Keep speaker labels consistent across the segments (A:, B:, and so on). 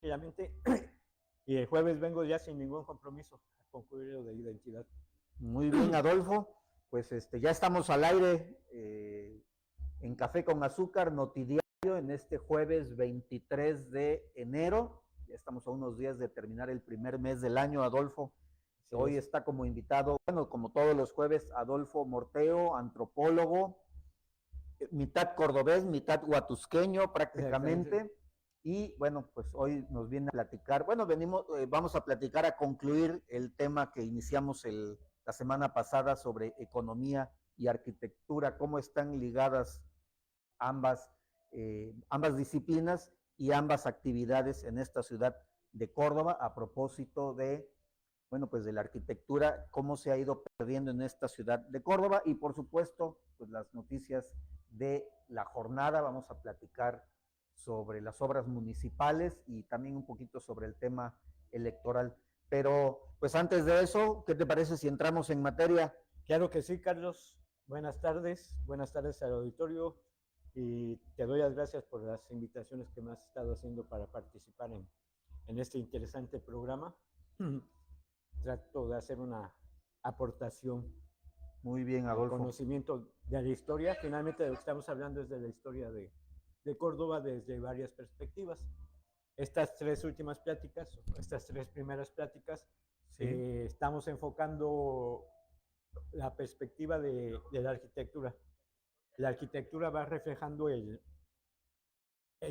A: Rápidamente, y el jueves vengo ya sin ningún compromiso a concluir lo de identidad.
B: Muy bien, Adolfo. Pues ya estamos al aire en Café con Azúcar, Notidiario, en este jueves 23 de enero. Ya estamos a unos días de terminar el primer mes del año, Adolfo.
A: Así
B: Hoy
A: es.
B: está como invitado, bueno, como todos los jueves, Adolfo Morteo, antropólogo, mitad cordobés, mitad huatusqueño
A: Exactamente.
B: prácticamente. Y bueno, pues hoy nos viene a platicar, bueno, vamos a platicar a concluir el tema que iniciamos la semana pasada sobre economía y arquitectura, cómo están ligadas ambas, ambas disciplinas y ambas actividades en esta ciudad de Córdoba a propósito de, bueno, pues de la arquitectura, cómo se ha ido perdiendo en esta ciudad de Córdoba y por supuesto, pues las noticias de la jornada. Vamos a platicar sobre las obras municipales y también un poquito sobre el tema electoral. Pero, pues antes de eso, ¿qué te parece si entramos en materia?
A: Claro que sí, Carlos. Buenas tardes al auditorio y te doy las gracias por las invitaciones que me has estado haciendo para participar en este interesante programa. Trato de hacer una aportación
B: Muy bien,
A: al
B: Adolfo.
A: conocimiento de la historia. Finalmente, de lo que estamos hablando es de la historia de Córdoba desde varias perspectivas. Estas tres últimas pláticas, estas tres primeras pláticas,
B: Sí.
A: estamos enfocando la perspectiva de la arquitectura. La arquitectura va reflejando el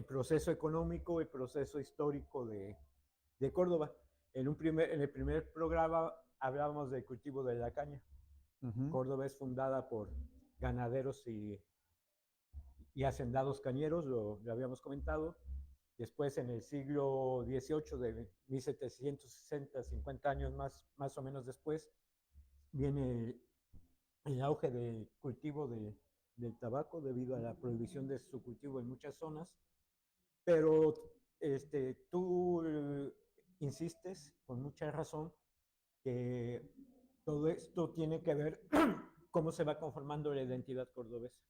A: proceso económico, el proceso histórico de Córdoba. En el primer programa hablábamos del cultivo de la caña. Córdoba es fundada por ganaderos y hacendados cañeros, lo habíamos comentado. Después, en el siglo XVIII, de 1760, 50 años más o menos después, viene el auge del cultivo del tabaco debido a la prohibición de su cultivo en muchas zonas. Pero tú insistes con mucha razón que todo esto tiene que ver cómo se va conformando la identidad cordobesa.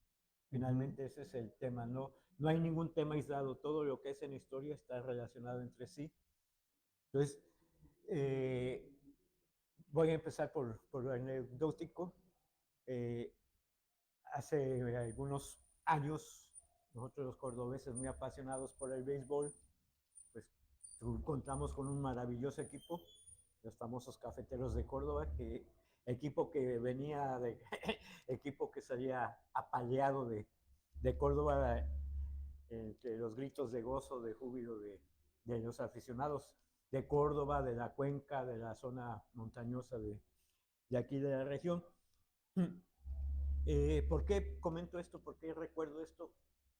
A: Finalmente ese es el tema, no hay ningún tema aislado, todo lo que es en historia está relacionado entre sí. Entonces, eh, voy a empezar por lo anecdótico. Eh, Hace algunos años, nosotros los cordobeses muy apasionados por el béisbol, pues contamos con un maravilloso equipo, los famosos Cafeteros de Córdoba, equipo que venía de, equipo que salía apaleado de Córdoba entre los gritos de gozo, de júbilo de los aficionados de Córdoba, de la cuenca, de la zona montañosa de aquí de la región. ¿Por qué comento esto? ¿Por qué recuerdo esto?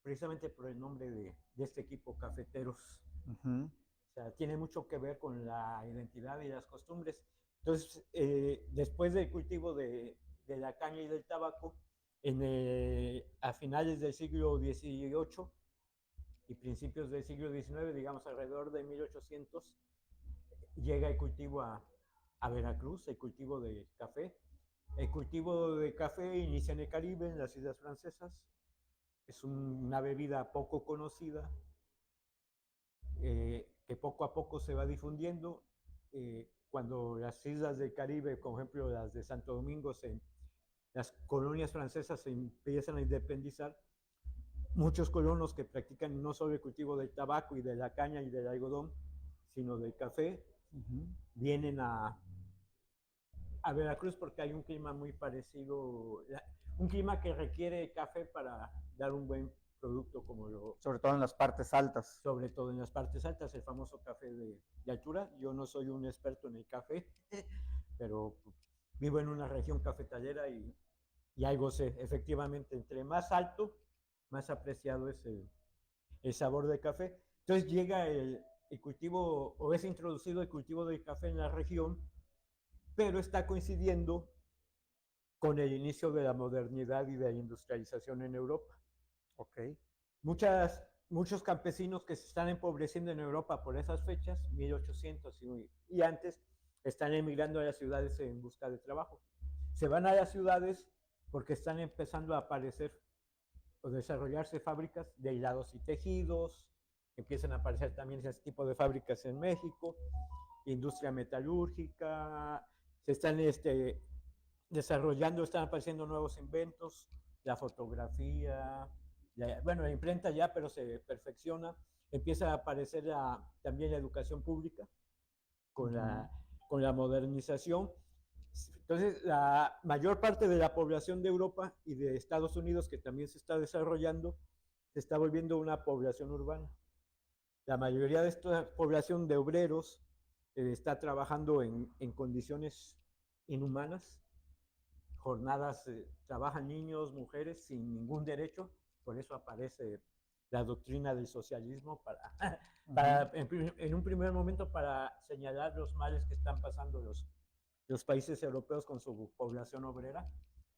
A: Precisamente por el nombre de este equipo, Cafeteros. O sea, tiene mucho que ver con la identidad y las costumbres. Entonces, después del cultivo de la caña y del tabaco, a finales del siglo XVIII y principios del siglo XIX, digamos alrededor de 1800, llega el cultivo a Veracruz, el cultivo de café. El cultivo de café inicia en el Caribe, en las Islas Francesas. Es una bebida poco conocida, que poco a poco se va difundiendo. Cuando las islas del Caribe, por ejemplo las de Santo Domingo, las colonias francesas se empiezan a independizar, muchos colonos que practican no solo el cultivo del tabaco y de la caña y del algodón, sino del café, vienen a Veracruz porque hay un clima muy parecido, un clima que requiere café para dar un buen producto como
B: sobre todo en las partes altas.
A: sobre todo en las partes altas, el famoso café de altura. Yo no soy un experto en el café, pero vivo en una región cafetalera y algo sé. Efectivamente, entre más alto, más apreciado es el sabor del café. Entonces llega el cultivo, o es introducido el cultivo del café en la región, pero está coincidiendo con el inicio de la modernidad y de la industrialización en Europa.
B: Ok.
A: Muchos campesinos que se están empobreciendo en Europa por esas fechas, 1800 y antes, están emigrando a las ciudades en busca de trabajo. Se van a las ciudades porque están empezando a aparecer o desarrollarse fábricas de hilados y tejidos, empiezan a aparecer también ese tipo de fábricas en México, industria metalúrgica, se están desarrollando, están apareciendo nuevos inventos, la fotografía, bueno, la imprenta ya, pero se perfecciona, empieza a aparecer también la educación pública con, con la modernización. Entonces, la mayor parte de la población de Europa y de Estados Unidos, que también se está desarrollando, se está volviendo una población urbana. La mayoría de esta población de obreros está trabajando en condiciones inhumanas, jornadas, trabajan niños, mujeres sin ningún derecho, por eso aparece la doctrina del socialismo en un primer momento para señalar los males que están pasando los países europeos con su población obrera,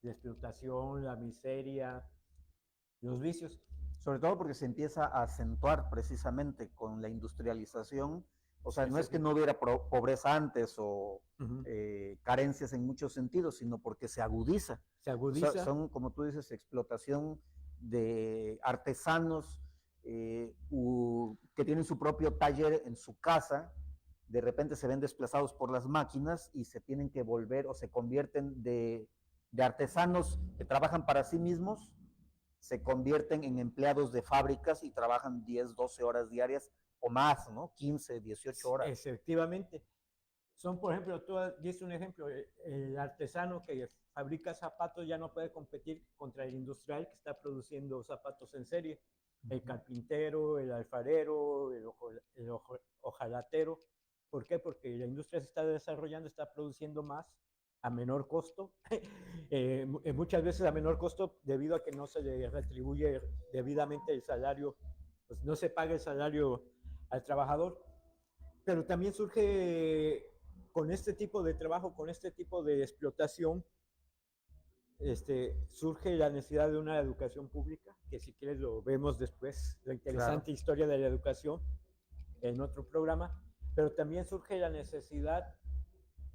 A: la explotación, la miseria, los vicios.
B: Sobre todo porque se empieza a acentuar precisamente con la industrialización. O sea, no es que no hubiera pobreza antes o carencias en muchos sentidos, sino porque se agudiza.
A: Se agudiza.
B: O sea, son, como tú dices, explotación de artesanos que tienen su propio taller en su casa, de repente se ven desplazados por las máquinas y se tienen que volver o se convierten de artesanos que trabajan para sí mismos, se convierten en empleados de fábricas y trabajan 10, 12 horas diarias o más, ¿no? 15, 18 horas.
A: Efectivamente. Son, por ejemplo, tú diste un ejemplo, el artesano que fabrica zapatos ya no puede competir contra el industrial que está produciendo zapatos en serie. El carpintero, el alfarero, el hojalatero. ¿Por qué? Porque la industria se está desarrollando, está produciendo más a menor costo, muchas veces a menor costo debido a que no se le retribuye debidamente el salario, pues no se paga el salario al trabajador. Pero también surge con este tipo de trabajo, con este tipo de explotación, surge la necesidad de una educación pública, que si quieres lo vemos después, la interesante historia de la educación en otro programa, pero también surge la necesidad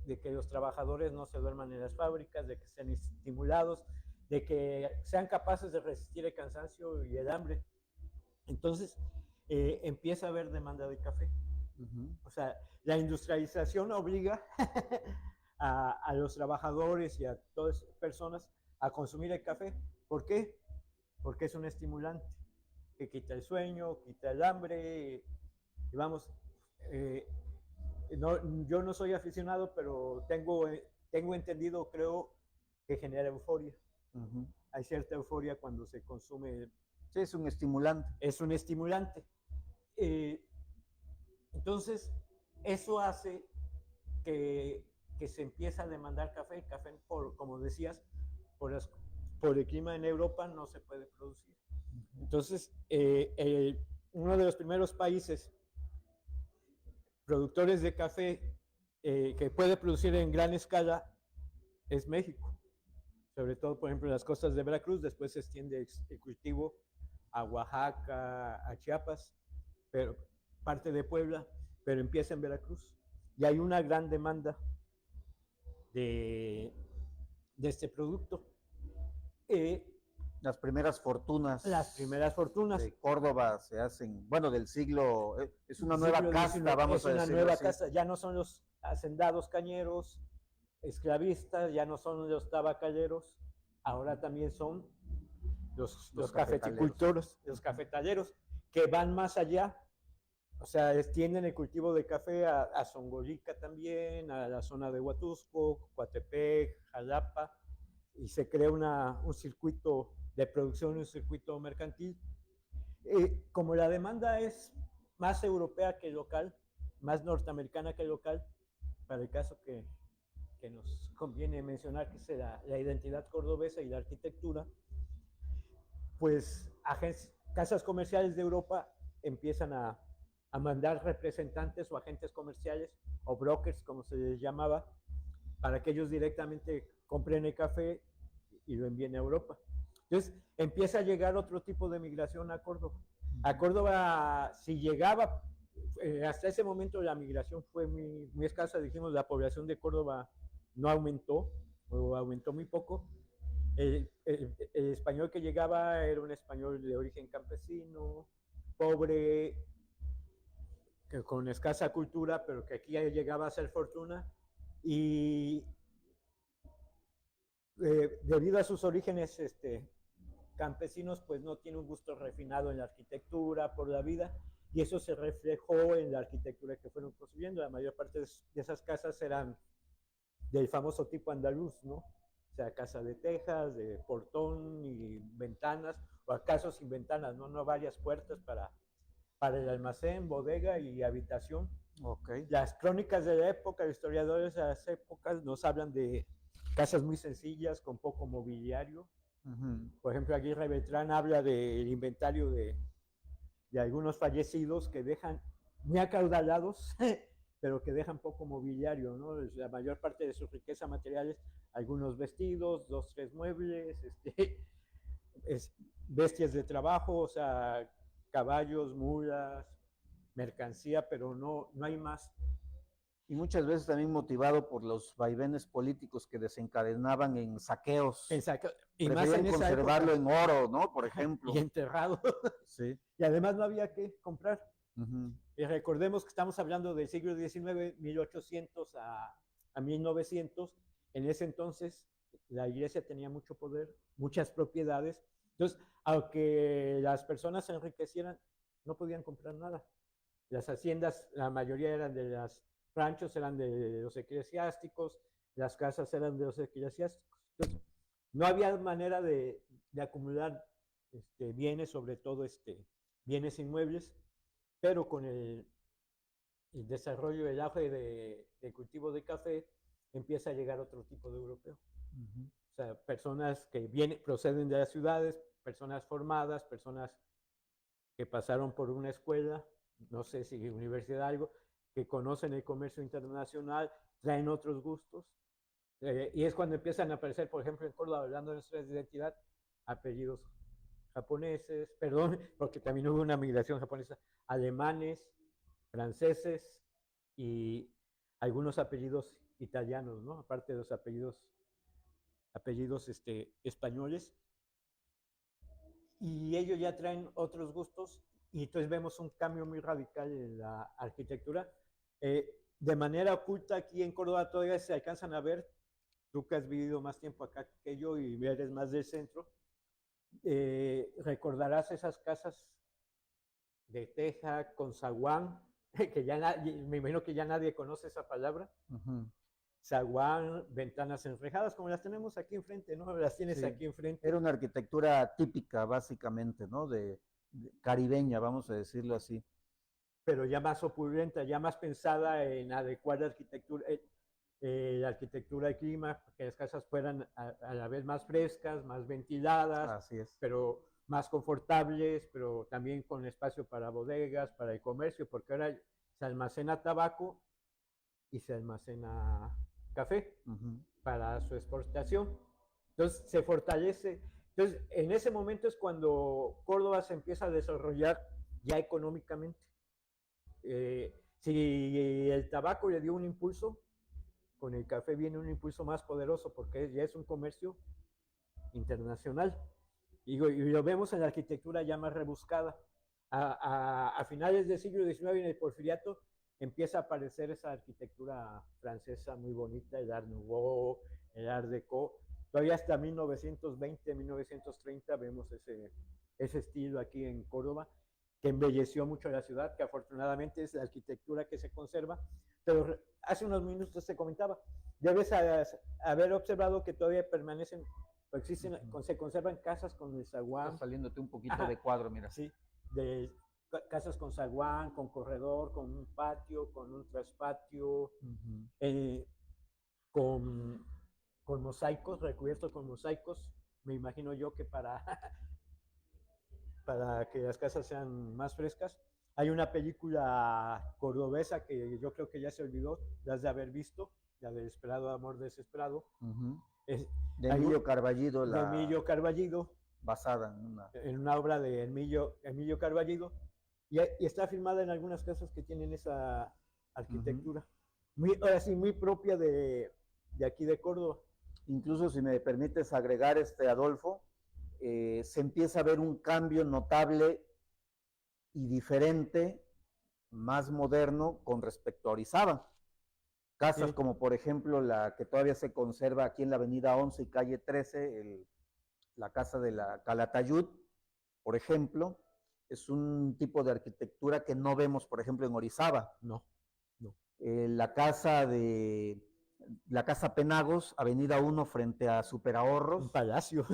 A: de que los trabajadores no se duerman en las fábricas, de que sean estimulados, de que sean capaces de resistir el cansancio y el hambre. Entonces, empieza a haber demanda de café. O sea, la industrialización obliga a los trabajadores y a todas las personas a consumir el café. ¿Por qué? Porque es un estimulante que quita el sueño, quita el hambre. Y vamos, yo no soy aficionado, pero tengo entendido, creo, que genera euforia. Hay cierta euforia cuando se consume.
B: Sí, es un estimulante.
A: Es un estimulante. Entonces, eso hace que se empiece a demandar café. Café, como decías, por el clima en Europa no se puede producir. Entonces, uno de los primeros países productores de café que puede producir en gran escala es México. Sobre todo, por ejemplo, en las costas de Veracruz. Después se extiende el cultivo a Oaxaca, a Chiapas, pero parte de Puebla, pero empieza en Veracruz. Y hay una gran demanda de este producto.
B: Las primeras fortunas de Córdoba se hacen, bueno, del siglo, es una nueva casta, vamos a decirlo así. Es una nueva casta,
A: ya no son los hacendados cañeros, esclavistas, ya no son los tabacaleros, ahora también son los cafeticultores, los cafetaleros, que van más allá. O sea, extienden el cultivo de café a Zongolica también, a la zona de Huatusco, Coatepec, Jalapa, y se crea un circuito de producción, un circuito mercantil. Como la demanda es más europea que local, más norteamericana que local, para el caso que nos conviene mencionar, que es la identidad cordobesa y la arquitectura, pues casas comerciales de Europa empiezan a mandar representantes o agentes comerciales o brokers, como se les llamaba, para que ellos directamente compren el café y lo envíen a Europa. Entonces empieza a llegar otro tipo de migración a Córdoba. A Córdoba, si llegaba, hasta ese momento la migración fue muy escasa. Dijimos, la población de Córdoba no aumentó, o aumentó muy poco. El español que llegaba era un español de origen campesino, pobre, que con escasa cultura, pero que aquí ya llegaba a ser fortuna, y debido a sus orígenes campesinos, pues no tiene un gusto refinado en la arquitectura, por la vida, y eso se reflejó en la arquitectura que fueron construyendo. La mayor parte de esas casas eran del famoso tipo andaluz, ¿no? O sea, casa de tejas, de portón y ventanas, o acaso sin ventanas, ¿no? No varias puertas para el almacén, bodega y habitación.
B: Okay.
A: Las crónicas de la época, los historiadores de las épocas nos hablan de casas muy sencillas, con poco mobiliario. Por ejemplo, Aguirre Beltrán habla del inventario de algunos fallecidos que dejan muy acaudalados, pero que dejan poco mobiliario, ¿no? La mayor parte de su riqueza material es algunos vestidos, 2, 3 muebles, bestias de trabajo, o sea, caballos, mulas, mercancía, pero no hay más.
B: Y muchas veces también motivado por los vaivenes políticos que desencadenaban en saqueos.
A: Y
B: más en conservarlo en oro, ¿no? Por ejemplo.
A: Y enterrado.
B: Sí.
A: Y además no había que comprar. Y recordemos que estamos hablando del siglo XIX, 1800 a 1900. En ese entonces la iglesia tenía mucho poder, muchas propiedades. Entonces, aunque las personas se enriquecieran, no podían comprar nada. Las haciendas, la mayoría eran de los ranchos, eran de los eclesiásticos, las casas eran de los eclesiásticos. Entonces, no había manera de acumular bienes, sobre todo bienes inmuebles, pero con el desarrollo del auge de cultivo de café, empieza a llegar otro tipo de europeo. O sea, personas que proceden de las ciudades, personas formadas, personas que pasaron por una escuela, no sé si universidad, algo, que conocen el comercio internacional, traen otros gustos, y es cuando empiezan a aparecer, por ejemplo, en Córdoba, hablando de nuestra identidad, apellidos japoneses, perdón, porque también hubo una migración japonesa, alemanes, franceses y algunos apellidos italianos, ¿no? Aparte de los apellidos españoles. Y ellos ya traen otros gustos, y entonces vemos un cambio muy radical en la arquitectura. De manera oculta, aquí en Córdoba todavía se alcanzan a ver, tú que has vivido más tiempo acá que yo y eres más del centro, recordarás esas casas de teja con zaguán, que ya me imagino que ya nadie conoce esa palabra. Zaguán, ventanas enrejadas, como las tenemos aquí enfrente, ¿no? Las tienes aquí enfrente.
B: Era una arquitectura típica, básicamente, ¿no? De caribeña, vamos a decirlo así.
A: Pero ya más opulenta, ya más pensada en adecuar la arquitectura al clima, que las casas fueran a la vez más frescas, más ventiladas,
B: así es,
A: pero más confortables, pero también con espacio para bodegas, para el comercio, porque ahora se almacena tabaco y se almacena café para su exportación. Entonces se fortalece. Entonces, en ese momento es cuando Córdoba se empieza a desarrollar ya económicamente. Si el tabaco le dio un impulso, con el café viene un impulso más poderoso, porque ya es un comercio internacional. Y lo vemos en la arquitectura ya más rebuscada. A finales del siglo XIX, en el Porfiriato, empieza a aparecer esa arquitectura francesa muy bonita, el Art Nouveau, el Art Deco. Todavía hasta 1920, 1930 vemos ese estilo aquí en Córdoba, que embelleció mucho la ciudad, que afortunadamente es la arquitectura que se conserva. Pero hace unos minutos se comentaba, debes haber observado que todavía permanecen, existen, se conservan casas con el zaguán.
B: Está saliéndote un poquito de cuadro, mira.
A: Sí, de casas con zaguán, con corredor, con un patio, con un traspatio, con mosaicos, recubiertos con mosaicos. Me imagino yo que para que las casas sean más frescas. Hay una película cordobesa que yo creo que ya se olvidó, las de haber visto, la de Desesperado Amor Desesperado.
B: De Emilio Carballido.
A: De Emilio Carballido.
B: Basada
A: en una obra de Emilio Carballido. Y está filmada en algunas casas que tienen esa arquitectura. Ahora sí, muy propia de aquí de Córdoba.
B: Incluso, si me permites agregar, Adolfo, se empieza a ver un cambio notable y diferente más moderno con respecto a Orizaba. Casas como por ejemplo la que todavía se conserva aquí en la avenida 11 y calle 13, la casa de la Calatayud, por ejemplo, es un tipo de arquitectura que no vemos, por ejemplo, en Orizaba.
A: No, no.
B: La casa Penagos, avenida 1 frente a Superahorros.
A: Un palacio.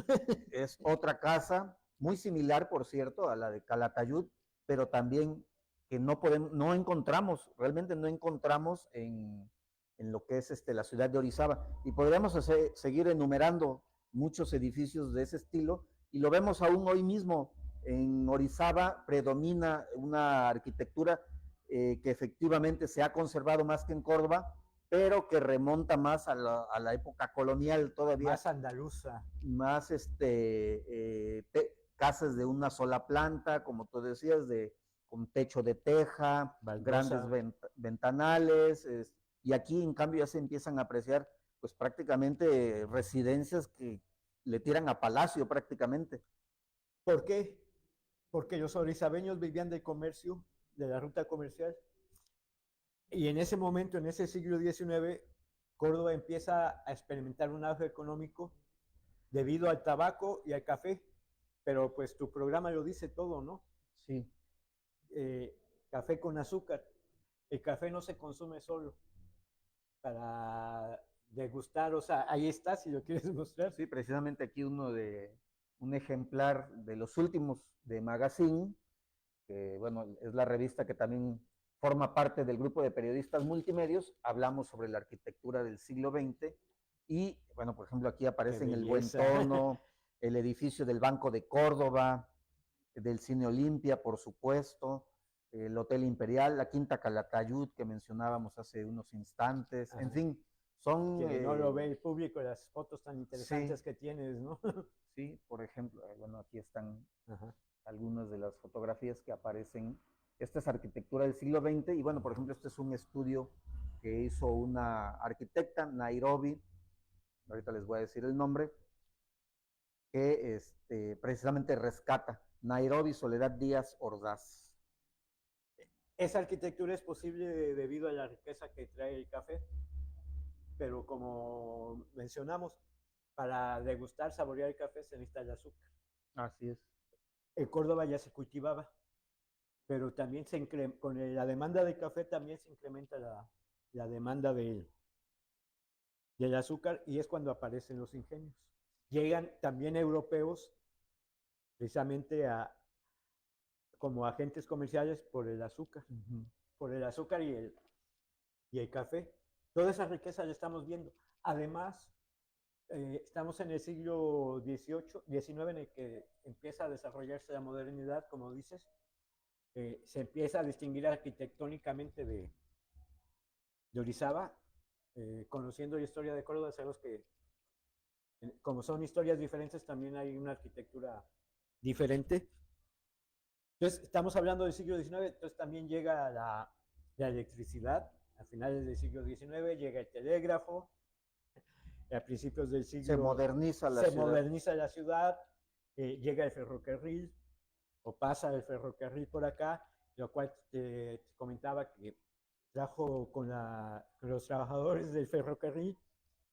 B: Es otra casa, muy similar, por cierto, a la de Calatayud, pero también que no encontramos, realmente no encontramos en lo que es la ciudad de Orizaba. Y podríamos seguir enumerando muchos edificios de ese estilo, y lo vemos aún hoy mismo. En Orizaba predomina una arquitectura que efectivamente se ha conservado más que en Córdoba, pero que remonta más a la época colonial todavía.
A: Más andaluza.
B: Más casas de una sola planta, como tú decías, con techo de teja,
A: baldosa,
B: grandes ventanales, y aquí en cambio ya se empiezan a apreciar pues prácticamente residencias que le tiran a palacio prácticamente.
A: ¿Por qué? Porque los orizabeños vivían del comercio, de la ruta comercial, y en ese momento, en ese siglo XIX, Córdoba empieza a experimentar un auge económico debido al tabaco y al café, pero pues tu programa lo dice todo, ¿no?
B: Sí.
A: Café con azúcar. El café no se consume solo para degustar, o sea, ahí está si lo quieres mostrar.
B: Sí, precisamente aquí un ejemplar de los últimos de Magazine, que bueno, es la revista que también forma parte del grupo de periodistas multimedios. Hablamos sobre la arquitectura del siglo XX y, bueno, por ejemplo, aquí aparece en el Buen Tono, el edificio del Banco de Córdoba, del Cine Olimpia, por supuesto, el Hotel Imperial, la Quinta Calatayud que mencionábamos hace unos instantes. Ajá. En fin, son...
A: Que no lo ve el público, las fotos tan interesantes sí, que tienes, ¿no?
B: Sí, por ejemplo, bueno, aquí están ajá, algunas de las fotografías que aparecen. Esta es arquitectura del siglo XX y bueno, por ejemplo, este es un estudio que hizo una arquitecta, Nairobi, ahorita les voy a decir el nombre, que precisamente rescata Nairobi Soledad Díaz Ordaz.
A: Esa arquitectura es posible debido a la riqueza que trae el café, pero como mencionamos, para degustar, saborear el café se necesita el azúcar.
B: Así es.
A: En Córdoba ya se cultivaba, pero también con la demanda de café también se incrementa la demanda del azúcar y es cuando aparecen los ingenios. Llegan también europeos precisamente como agentes comerciales por el azúcar, por el azúcar y el café. Toda esa riqueza la estamos viendo. Además, estamos en el siglo XIX en el que empieza a desarrollarse la modernidad, como dices. Se empieza a distinguir arquitectónicamente de Orizaba, conociendo la historia de Córdoba, sabemos que como son historias diferentes, también hay una arquitectura diferente. Entonces, estamos hablando del siglo XIX, entonces también llega la electricidad, a finales del siglo XIX, llega el telégrafo, a principios del siglo...
B: Se moderniza la ciudad.
A: Llega el ferrocarril, o pasa el ferrocarril por acá, lo cual te comentaba que trajo con los trabajadores del ferrocarril,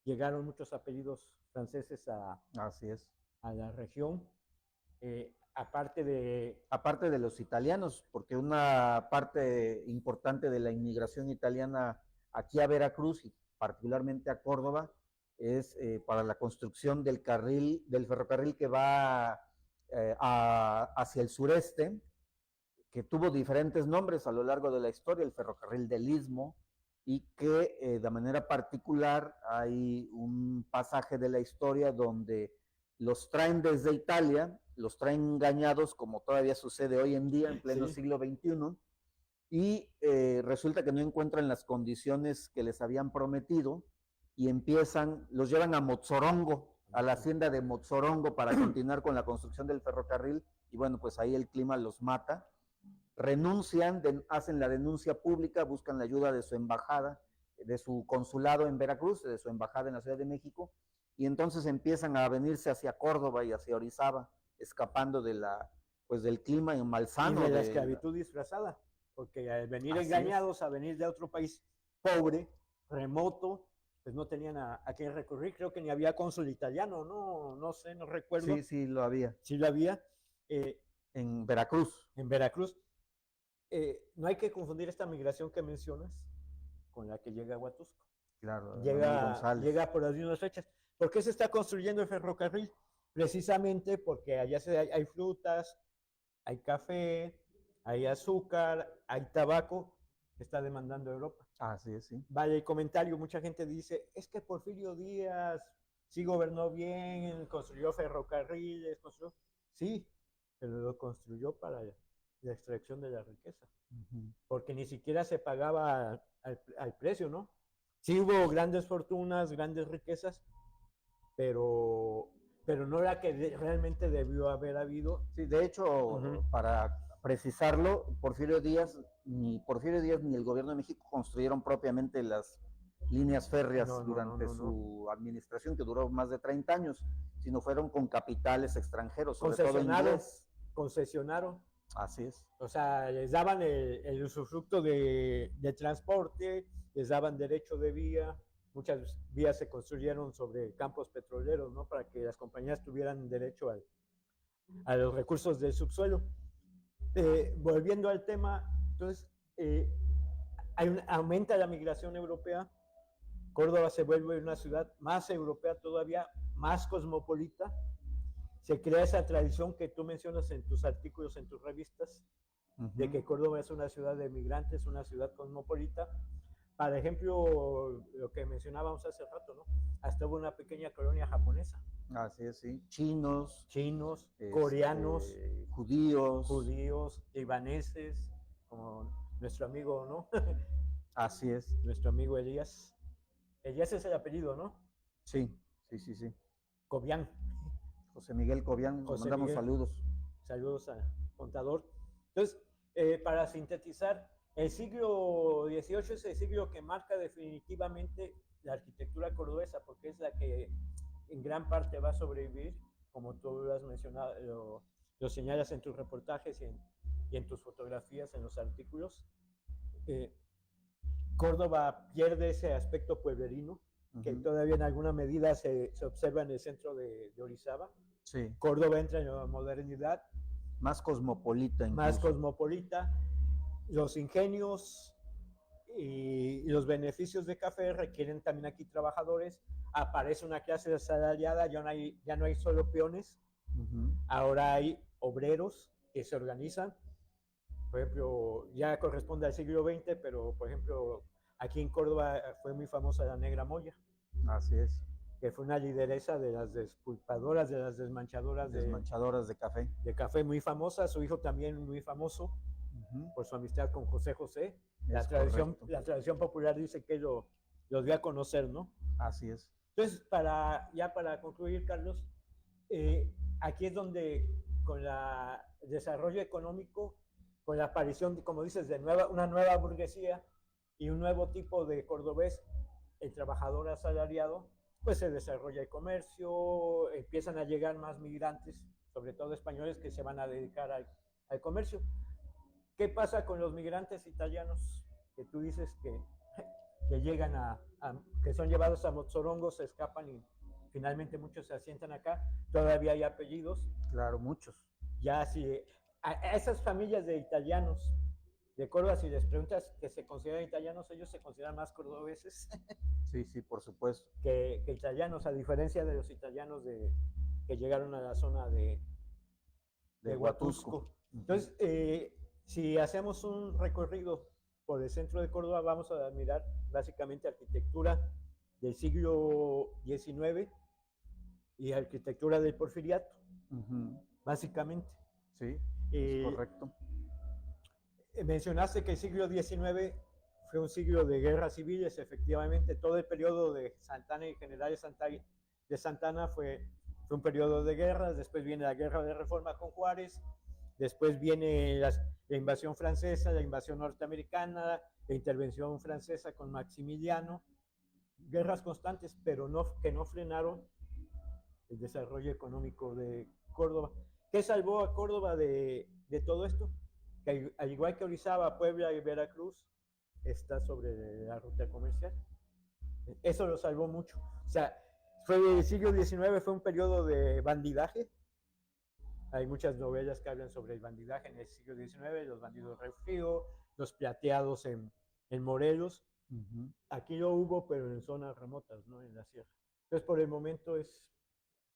A: llegaron muchos apellidos franceses
B: Así es,
A: a la región. Aparte
B: de los italianos, porque una parte importante de la inmigración italiana aquí a Veracruz y particularmente a Córdoba es para la construcción del ferrocarril que va hacia el sureste, que tuvo diferentes nombres a lo largo de la historia, el ferrocarril del Istmo, y que de manera particular hay un pasaje de la historia donde los traen desde Italia, los traen engañados, como todavía sucede hoy en día, en pleno sí, siglo XXI, y resulta que no encuentran las condiciones que les habían prometido, y los llevan a Mozzorongo, a la hacienda de Mozzorongo, para continuar con la construcción del ferrocarril, y bueno, pues ahí el clima los mata, renuncian, hacen la denuncia pública, buscan la ayuda de su embajada, de su consulado en Veracruz, de su embajada en la Ciudad de México, y entonces empiezan a venirse hacia Córdoba y hacia Orizaba, escapando del clima malsano.
A: Y de la esclavitud disfrazada. porque al venir
B: Así
A: engañados, a venir de otro país pobre, remoto, pues no tenían a quién recurrir. Creo que ni había cónsul italiano, no sé, no recuerdo.
B: Sí, sí, lo había.
A: Sí lo había.
B: En Veracruz.
A: En Veracruz. No hay que confundir esta migración que mencionas con la que llega a Huatusco.
B: Claro,
A: llega por las mismas fechas. ¿Por qué se está construyendo el ferrocarril? Precisamente porque allá hay frutas, hay café, hay azúcar, hay tabaco que está demandando Europa.
B: Así es, sí.
A: Vale, el comentario, mucha gente dice, es que Porfirio Díaz sí gobernó bien, construyó ferrocarriles, sí, pero lo construyó para la extracción de la riqueza, porque ni siquiera se pagaba al precio, ¿no? Sí hubo grandes fortunas, grandes riquezas, pero no la que realmente debió haber habido.
B: Sí, de hecho, para precisarlo, ni Porfirio Díaz ni el gobierno de México construyeron propiamente las líneas férreas durante su administración, que duró más de 30 años, sino fueron con capitales extranjeros, sobre todo inglés.
A: Concesionaron.
B: Así es.
A: O sea, les daban el usufructo de transporte, les daban derecho de vía. Muchas vías se construyeron sobre campos petroleros, ¿no? Para que las compañías tuvieran derecho a los recursos del subsuelo. Volviendo al tema, entonces, aumenta la migración europea. Córdoba se vuelve una ciudad más europea todavía, más cosmopolita. Se crea esa tradición que tú mencionas en tus artículos, en tus revistas, de que Córdoba es una ciudad de migrantes, una ciudad cosmopolita. Por ejemplo, lo que mencionábamos hace rato, ¿no? Hasta hubo una pequeña colonia japonesa.
B: Así es, sí. Chinos,
A: coreanos,
B: judíos,
A: libaneses, como nuestro amigo, ¿no?
B: Así es.
A: Nuestro amigo Elías. Elías es el apellido, ¿no?
B: Sí.
A: Cobian.
B: José Miguel Cobian, le mandamos saludos.
A: Saludos al contador. Entonces, para sintetizar, el siglo XVIII es el siglo que marca definitivamente la arquitectura cordobesa, porque es la que en gran parte va a sobrevivir, como tú lo has mencionado, lo señalas en tus reportajes y en tus fotografías, en los artículos. Córdoba pierde ese aspecto pueblerino, que todavía en alguna medida se observa en el centro de Orizaba.
B: Sí.
A: Córdoba entra en la modernidad.
B: Más cosmopolita. Incluso.
A: Más cosmopolita. Los ingenios y los beneficios de café requieren también aquí trabajadores. Aparece una clase asalariada, ya no hay solo peones. Ahora hay obreros que se organizan. Por ejemplo, ya corresponde al siglo XX, pero por ejemplo, aquí en Córdoba fue muy famosa la Negra Moya.
B: Así es.
A: Que fue una lideresa de las despulpadoras, de las desmanchadoras
B: de café.
A: De café, muy famosa. Su hijo también muy famoso por su amistad con José José. La tradición popular dice que lo dio a conocer, ¿no?
B: Así es.
A: Entonces, para concluir, Carlos, aquí es donde con el desarrollo económico, con la aparición, como dices, de una nueva burguesía y un nuevo tipo de cordobés, el trabajador asalariado, pues se desarrolla el comercio, empiezan a llegar más migrantes, sobre todo españoles, que se van a dedicar al comercio. ¿Qué pasa con los migrantes italianos? Que tú dices que llegan que son llevados a Mozzorongo, se escapan y finalmente muchos se asientan acá. Todavía hay apellidos.
B: Claro, muchos.
A: Ya si a esas familias de italianos de Córdoba, si les preguntas que se consideran italianos, ellos se consideran más cordobeses.
B: Sí, por supuesto.
A: Que italianos, a diferencia de los italianos que llegaron a la zona de Huatusco. Entonces, si hacemos un recorrido por el centro de Córdoba, vamos a mirar básicamente arquitectura del siglo XIX y arquitectura del Porfiriato, básicamente.
B: Sí, correcto.
A: Mencionaste que el siglo XIX fue un siglo de guerras civiles. Efectivamente, todo el periodo de Santana y generales de Santana fue un periodo de guerras. Después viene la guerra de Reforma con Juárez, después viene la invasión francesa, la invasión norteamericana, la intervención francesa con Maximiliano. Guerras constantes, pero que no frenaron el desarrollo económico de Córdoba. ¿Qué salvó a Córdoba de todo esto? que al igual que Orizaba, Puebla y Veracruz, está sobre la ruta comercial. Eso lo salvó mucho. O sea, el siglo XIX fue un periodo de bandidaje. Hay muchas novelas que hablan sobre el bandidaje en el siglo XIX, los bandidos de Río, los plateados en Morelos. Aquí no hubo, pero en zonas remotas, ¿no? En la sierra. Entonces, por el momento es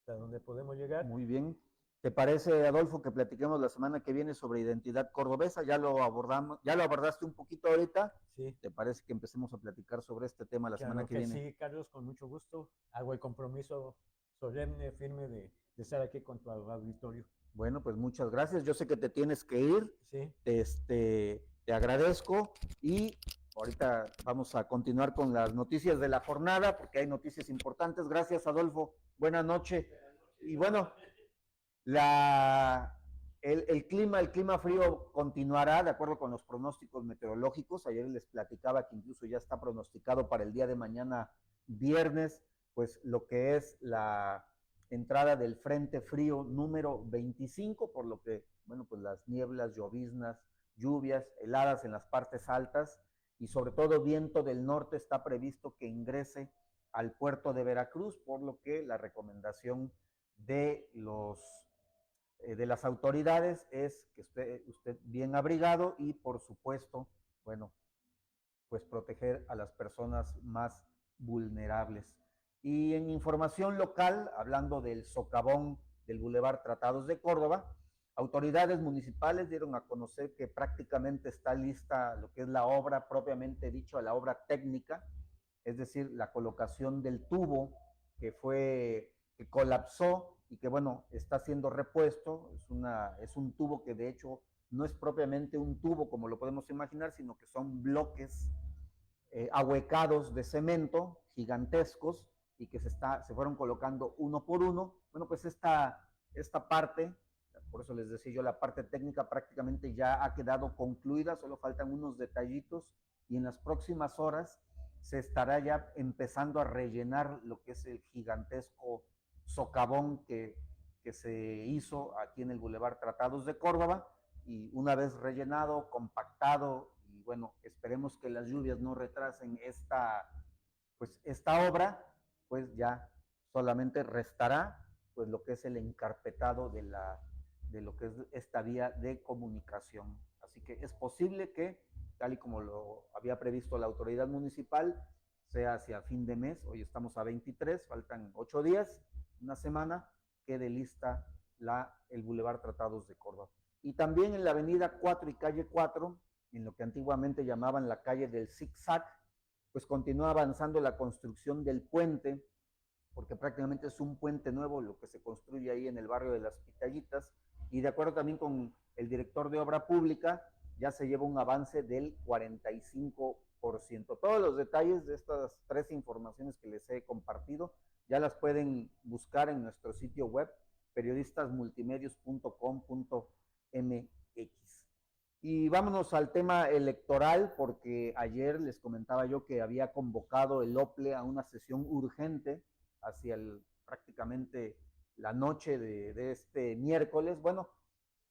A: hasta donde podemos llegar.
B: Muy bien. ¿Te parece, Adolfo, que platiquemos la semana que viene sobre identidad cordobesa? Ya lo abordamos, ya lo abordaste un poquito ahorita.
A: Sí.
B: ¿Te parece que empecemos a platicar sobre este tema la
A: Claro
B: semana que viene?
A: Sí, Carlos, con mucho gusto. Hago el compromiso solemne, firme de estar aquí con tu auditorio.
B: Bueno, pues muchas gracias. Yo sé que te tienes que ir.
A: Sí.
B: Te agradezco y ahorita vamos a continuar con las noticias de la jornada porque hay noticias importantes. Gracias, Adolfo. Buenas noches. Y bueno, el clima frío continuará de acuerdo con los pronósticos meteorológicos. Ayer les platicaba que incluso ya está pronosticado para el día de mañana, viernes, pues lo que es la entrada del frente frío número 25, por lo que, bueno, pues las nieblas, lloviznas, lluvias, heladas en las partes altas y sobre todo viento del norte está previsto que ingrese al puerto de Veracruz, por lo que la recomendación de las autoridades es que usted bien abrigado y por supuesto, bueno, pues proteger a las personas más vulnerables. Y en información local, hablando del socavón del Boulevard Tratados de Córdoba, autoridades municipales dieron a conocer que prácticamente está lista lo que es la obra propiamente dicho, la obra técnica, es decir, la colocación del tubo que colapsó y que bueno, está siendo repuesto. Es un tubo que de hecho no es propiamente un tubo como lo podemos imaginar, sino que son bloques ahuecados de cemento gigantescos y que se fueron colocando uno por uno. Bueno, pues esta parte, por eso les decía yo, la parte técnica prácticamente ya ha quedado concluida, solo faltan unos detallitos y en las próximas horas se estará ya empezando a rellenar lo que es el gigantesco socavón que se hizo aquí en el Boulevard Tratados de Córdoba, y una vez rellenado, compactado, y bueno, esperemos que las lluvias no retrasen esta obra, pues ya solamente restará pues lo que es el encarpetado de lo que es esta vía de comunicación. Así que es posible que, tal y como lo había previsto la autoridad municipal, sea hacia fin de mes. Hoy estamos a 23, faltan 8 días, una semana, quede lista el Boulevard Tratados de Córdoba. Y también en la avenida 4 y calle 4, en lo que antiguamente llamaban la calle del zigzag, pues continúa avanzando la construcción del puente, porque prácticamente es un puente nuevo lo que se construye ahí en el barrio de Las Pitallitas, y de acuerdo también con el director de obra pública, ya se lleva un avance del 45%. Todos los detalles de estas 3 informaciones que les he compartido ya las pueden buscar en nuestro sitio web periodistasmultimedios.com.mx. Y vámonos al tema electoral, porque ayer les comentaba yo que había convocado el OPLE a una sesión urgente hacia prácticamente la noche de este miércoles. Bueno,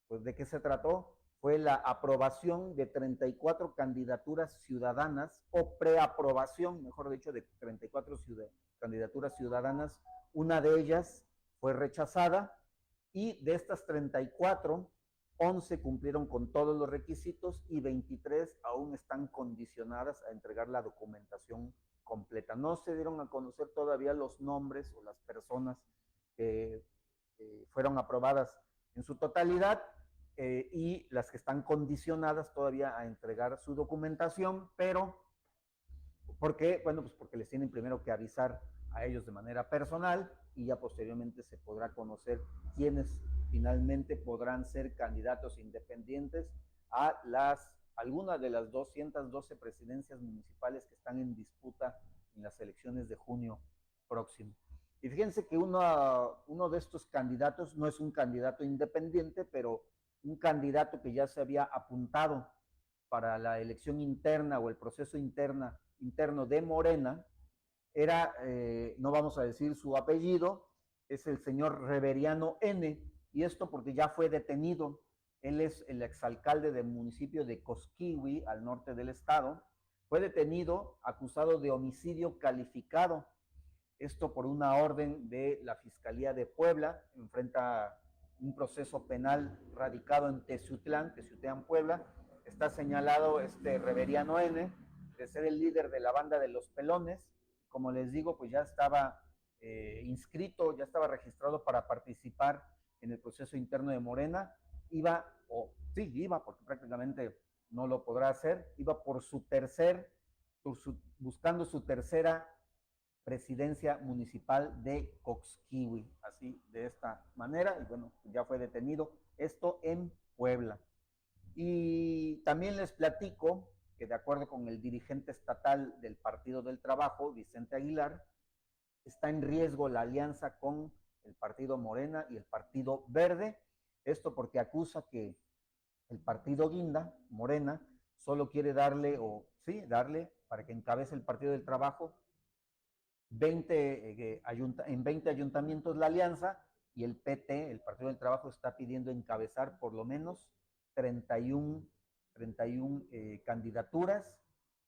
B: pues ¿de qué se trató? Fue la aprobación de 34 candidaturas ciudadanas, o preaprobación, mejor dicho, de 34 candidaturas ciudadanas. Una de ellas fue rechazada, y de estas 34, 11 cumplieron con todos los requisitos y 23 aún están condicionadas a entregar la documentación completa. No se dieron a conocer todavía los nombres o las personas que fueron aprobadas en su totalidad, y las que están condicionadas todavía a entregar su documentación. Pero ¿por qué? Bueno, pues porque les tienen primero que avisar a ellos de manera personal, y ya posteriormente se podrá conocer quiénes finalmente podrán ser candidatos independientes a algunas de las 212 presidencias municipales que están en disputa en las elecciones de junio próximo. Y fíjense que uno de estos candidatos no es un candidato independiente, pero un candidato que ya se había apuntado para la elección interna o el proceso interno de Morena. Era, no vamos a decir su apellido, es el señor Reveriano N., y esto porque ya fue detenido Él es el exalcalde del municipio de Cosquihui, al norte del estado. Fue detenido acusado de homicidio calificado. Esto por una orden de la Fiscalía de Puebla. Enfrenta un proceso penal radicado en Teciutlán, Puebla. Está señalado este Reveriano N. de ser el líder de la banda de los Pelones. Como les digo, pues ya estaba inscrito, ya estaba registrado para participar en el proceso interno de Morena. Iba, porque prácticamente no lo podrá hacer, iba por buscando su tercera presidencia municipal de Cosquihui, así de esta manera, y bueno, ya fue detenido, esto en Puebla. Y también les platico que de acuerdo con el dirigente estatal del Partido del Trabajo, Vicente Aguilar, está en riesgo la alianza con el Partido Morena y el Partido Verde, esto porque acusa que el partido Guinda, Morena, solo quiere darle para que encabece el Partido del Trabajo 20 ayuntamientos la alianza, y el PT, el Partido del Trabajo, está pidiendo encabezar por lo menos 31, 31 candidaturas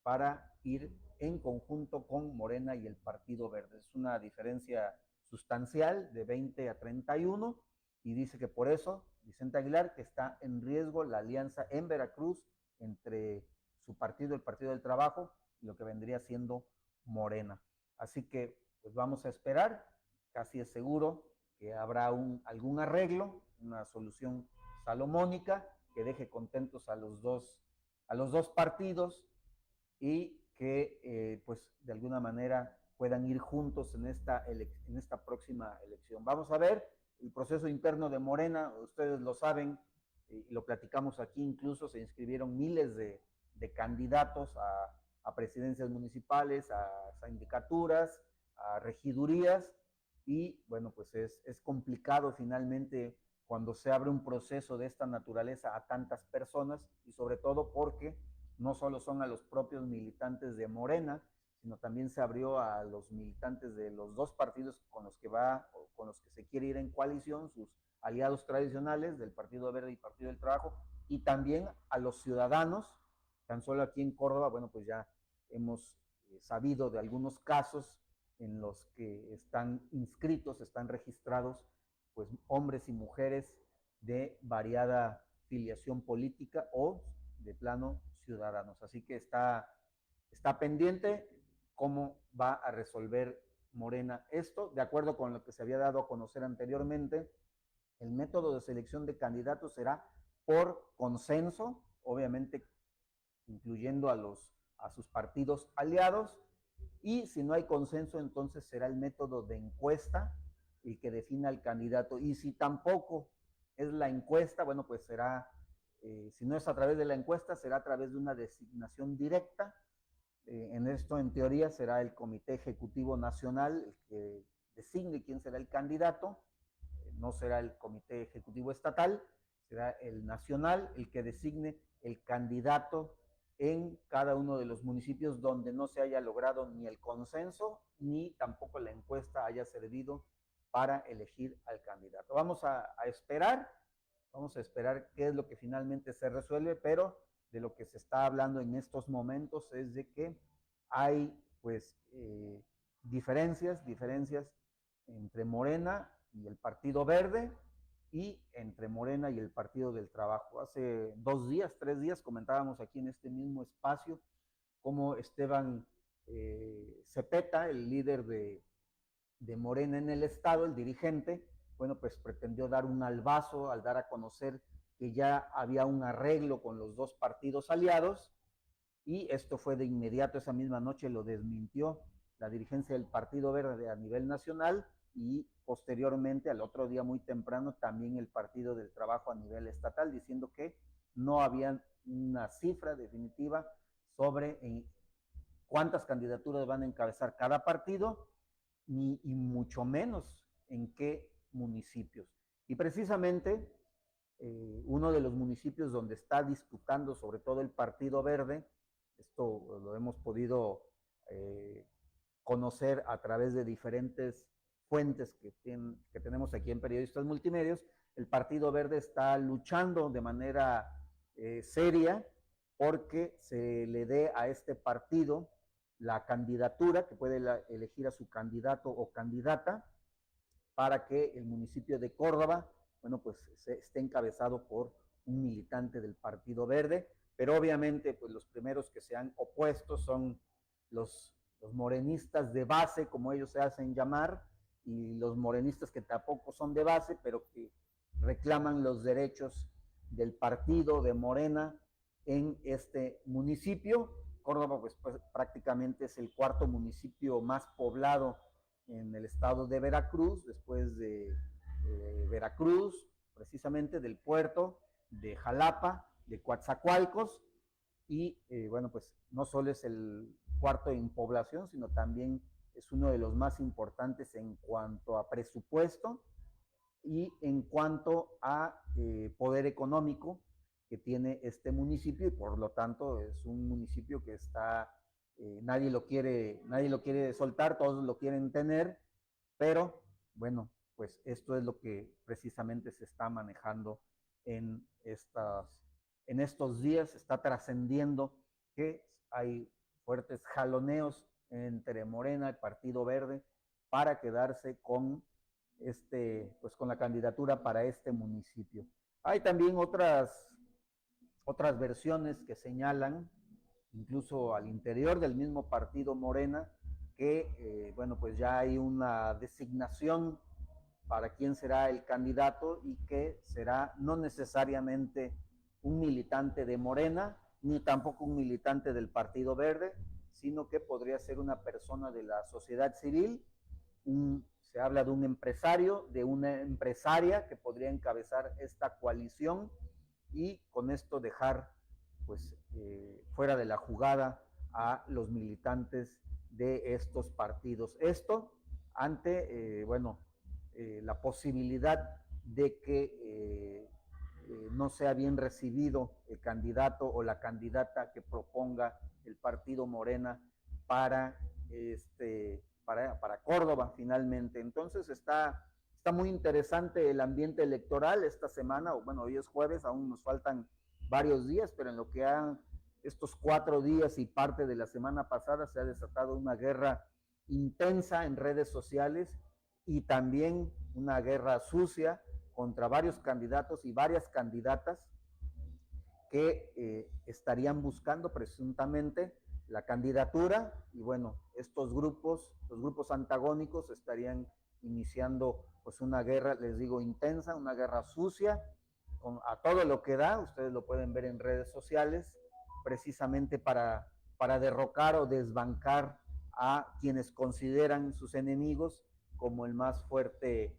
B: para ir en conjunto con Morena y el Partido Verde. Es una diferencia sustancial de 20 a 31, y dice que por eso Vicente Aguilar, que está en riesgo la alianza en Veracruz entre su partido, el Partido del Trabajo, y lo que vendría siendo Morena. Así que pues vamos a esperar, casi es seguro que habrá algún arreglo, una solución salomónica que deje contentos a los dos partidos, y que pues de alguna manera puedan ir juntos en esta próxima elección. Vamos a ver el proceso interno de Morena, ustedes lo saben, y lo platicamos aquí, incluso se inscribieron miles de candidatos a presidencias municipales, a sindicaturas, a regidurías, y bueno, pues es complicado finalmente cuando se abre un proceso de esta naturaleza a tantas personas, y sobre todo porque no solo son a los propios militantes de Morena, sino también se abrió a los militantes de los dos partidos con los que se quiere ir en coalición, sus aliados tradicionales del Partido Verde y Partido del Trabajo, y también a los ciudadanos. Tan solo aquí en Córdoba, bueno, pues ya hemos sabido de algunos casos en los que están inscritos, están registrados, pues hombres y mujeres de variada filiación política o de plano ciudadanos. Así que está pendiente cómo va a resolver Morena esto. De acuerdo con lo que se había dado a conocer anteriormente, el método de selección de candidatos será por consenso, obviamente incluyendo a sus partidos aliados, y si no hay consenso, entonces será el método de encuesta el que defina al candidato. Y si tampoco es la encuesta, bueno, pues será, si no es a través de la encuesta, será a través de una designación directa. En esto, en teoría, será el Comité Ejecutivo Nacional el que designe quién será el candidato, no será el Comité Ejecutivo Estatal, será el nacional el que designe el candidato en cada uno de los municipios donde no se haya logrado ni el consenso ni tampoco la encuesta haya servido para elegir al candidato. Vamos a esperar qué es lo que finalmente se resuelve, pero de lo que se está hablando en estos momentos es de que hay pues diferencias entre Morena y el Partido Verde, y entre Morena y el Partido del Trabajo. Hace 3 días comentábamos aquí en este mismo espacio cómo Esteban Cepeta, el líder de Morena en el estado, el dirigente, bueno, pues pretendió dar un albazo al dar a conocer que ya había un arreglo con los dos partidos aliados, y esto fue de inmediato, esa misma noche lo desmintió la dirigencia del Partido Verde a nivel nacional, y posteriormente, al otro día muy temprano, también el Partido del Trabajo a nivel estatal, diciendo que no había una cifra definitiva sobre cuántas candidaturas van a encabezar cada partido, y mucho menos en qué municipios. Y precisamente uno de los municipios donde está disputando sobre todo el Partido Verde, esto lo hemos podido conocer a través de diferentes fuentes que tenemos aquí en Periodistas Multimedios, el Partido Verde está luchando de manera seria porque se le dé a este partido la candidatura, que puede elegir a su candidato o candidata, para que el municipio de Córdoba, bueno, pues esté encabezado por un militante del Partido Verde, pero obviamente pues los primeros que se han opuesto son los morenistas de base, como ellos se hacen llamar, y los morenistas que tampoco son de base, pero que reclaman los derechos del partido de Morena en este municipio. Córdoba pues prácticamente es el cuarto municipio más poblado en el estado de Veracruz, después de Veracruz, precisamente del puerto, de Jalapa, de Coatzacoalcos, y bueno, pues no solo es el cuarto en población, sino también es uno de los más importantes en cuanto a presupuesto y en cuanto a poder económico que tiene este municipio, y por lo tanto es un municipio que está, nadie lo quiere soltar, todos lo quieren tener, pero bueno, pues esto es lo que precisamente se está manejando en estos días. Está trascendiendo que hay fuertes jaloneos entre Morena, el Partido Verde, para quedarse con pues con la candidatura para este municipio. Hay también otras versiones que señalan, incluso al interior del mismo partido Morena, que bueno, pues ya hay una designación para quién será el candidato y que será no necesariamente un militante de Morena, ni tampoco un militante del Partido Verde, sino que podría ser una persona de la sociedad civil. Se habla de un empresario, de una empresaria que podría encabezar esta coalición y con esto dejar pues fuera de la jugada a los militantes de estos partidos. Esto ante, bueno, la posibilidad de que no sea bien recibido el candidato o la candidata que proponga el partido Morena para para Córdoba finalmente. Entonces está muy interesante el ambiente electoral esta semana. Bueno, hoy es jueves, aún nos faltan varios días, pero en lo que han estos 4 días y parte de la semana pasada se ha desatado una guerra intensa en redes sociales y también una guerra sucia contra varios candidatos y varias candidatas que estarían buscando presuntamente la candidatura, y bueno, estos grupos, los grupos antagónicos, estarían iniciando pues una guerra, les digo, intensa, una guerra sucia, a todo lo que da. Ustedes lo pueden ver en redes sociales, precisamente para derrocar o desbancar a quienes consideran sus enemigos como el más fuerte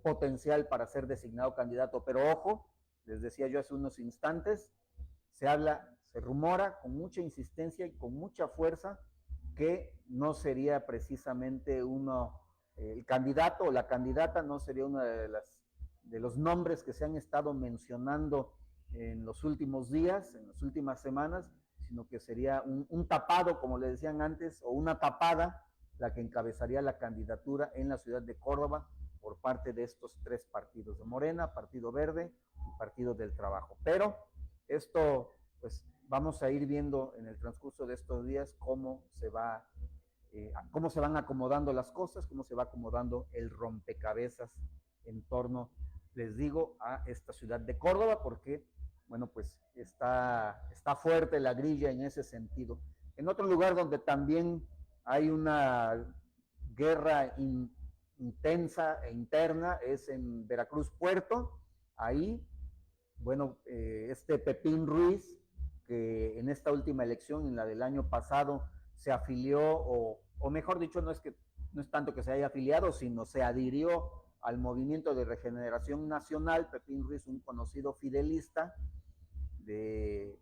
B: potencial para ser designado candidato. Pero ojo, les decía yo hace unos instantes, se rumora con mucha insistencia y con mucha fuerza que no sería precisamente el candidato o la candidata no sería uno de los nombres que se han estado mencionando en los últimos días, en las últimas semanas, sino que sería un tapado, como le decían antes, o una tapada, la que encabezaría la candidatura en la ciudad de Córdoba por parte de estos 3 partidos de Morena, Partido Verde y Partido del Trabajo. Pero esto, pues vamos a ir viendo en el transcurso de estos días cómo se van acomodando las cosas, cómo se va acomodando el rompecabezas en torno, les digo, a esta ciudad de Córdoba, porque, bueno, pues está fuerte la grilla en ese sentido. En otro lugar donde también hay una guerra intensa e interna es en Veracruz Puerto. Ahí, bueno, Pepín Ruiz, que en esta última elección, en la del año pasado, se afilió, o mejor dicho, no es tanto que se haya afiliado, sino se adhirió al Movimiento de Regeneración Nacional. Pepín Ruiz, un conocido fidelista de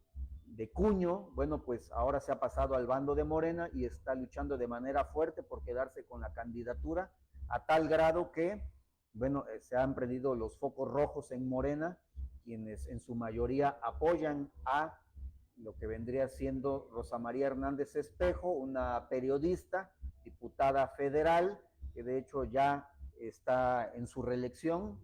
B: cuño, bueno, pues ahora se ha pasado al bando de Morena y está luchando de manera fuerte por quedarse con la candidatura, a tal grado que, bueno, se han prendido los focos rojos en Morena, quienes en su mayoría apoyan a lo que vendría siendo Rosa María Hernández Espejo, una periodista, diputada federal, que de hecho ya está en su reelección,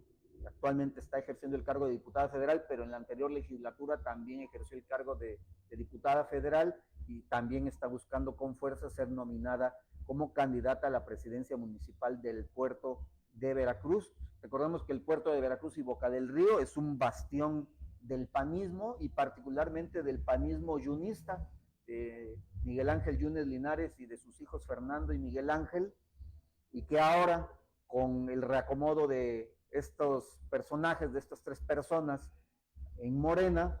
B: actualmente está ejerciendo el cargo de diputada federal, pero en la anterior legislatura también ejerció el cargo de diputada federal y también está buscando con fuerza ser nominada como candidata a la presidencia municipal del puerto de Veracruz. Recordemos que el puerto de Veracruz y Boca del Río es un bastión del panismo y particularmente del panismo yunista, de Miguel Ángel Yunes Linares y de sus hijos Fernando y Miguel Ángel, y que ahora con el reacomodo de estos personajes, de estas tres personas en Morena,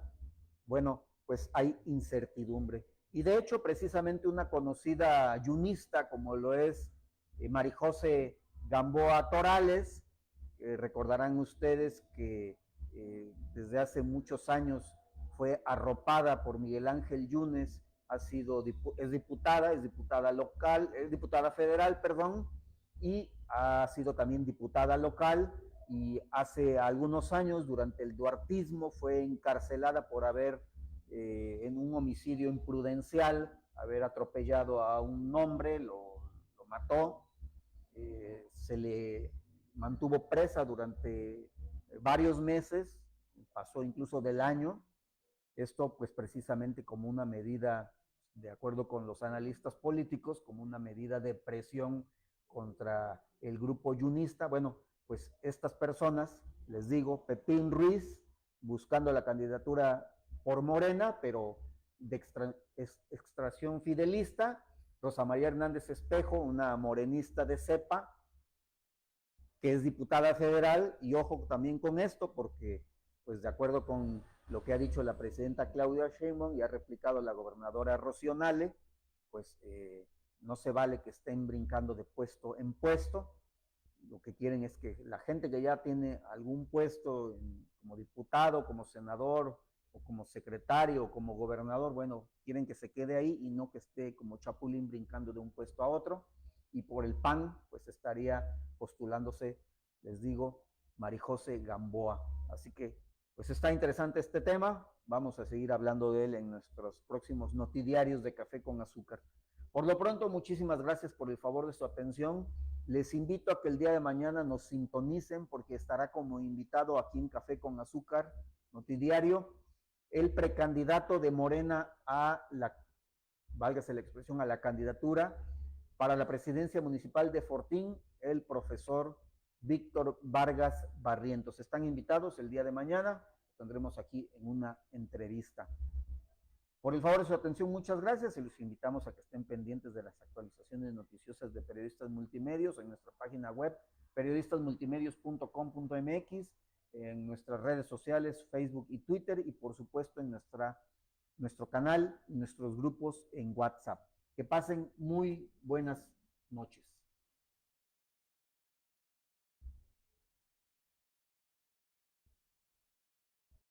B: bueno, pues hay incertidumbre. Y de hecho, precisamente una conocida yunista como lo es Marijose Gamboa Torales, recordarán ustedes que desde hace muchos años fue arropada por Miguel Ángel Yunes, es diputada local, es diputada federal, perdón, y ha sido también diputada local, y hace algunos años, durante el duartismo, fue encarcelada por haber, en un homicidio imprudencial, haber atropellado a un hombre, lo mató, se le mantuvo presa durante varios meses, pasó incluso del año, esto pues precisamente como una medida, de acuerdo con los analistas políticos, como una medida de presión contra el grupo yunista. Bueno, pues estas personas, les digo, Pepín Ruiz, buscando la candidatura por Morena, pero de extracción fidelista, Rosa María Hernández Espejo, una morenista de cepa, que es diputada federal, y ojo también con esto, porque pues de acuerdo con lo que ha dicho la presidenta Claudia Sheinbaum y ha replicado la gobernadora Rocío Nale, pues no se vale que estén brincando de puesto en puesto. Lo que quieren es que la gente que ya tiene algún puesto como diputado, como senador, o como secretario, o como gobernador, bueno, quieren que se quede ahí y no que esté como chapulín brincando de un puesto a otro. Y por el PAN, pues estaría postulándose, les digo, Marijose Gamboa. Así que, pues está interesante este tema. Vamos a seguir hablando de él en nuestros próximos notidiarios de Café con Azúcar. Por lo pronto, muchísimas gracias por el favor de su atención. Les invito a que el día de mañana nos sintonicen, porque estará como invitado aquí en Café con Azúcar, notidiario, el precandidato de Morena a la, válgase la expresión, a la candidatura para la presidencia municipal de Fortín, el profesor Víctor Vargas Barrientos. Están invitados el día de mañana, tendremos aquí en una entrevista. Por el favor de su atención, muchas gracias y los invitamos a que estén pendientes de las actualizaciones noticiosas de Periodistas Multimedios en nuestra página web periodistasmultimedios.com.mx, en nuestras redes sociales Facebook y Twitter, y por supuesto en nuestro canal y nuestros grupos en WhatsApp. Que pasen muy buenas noches.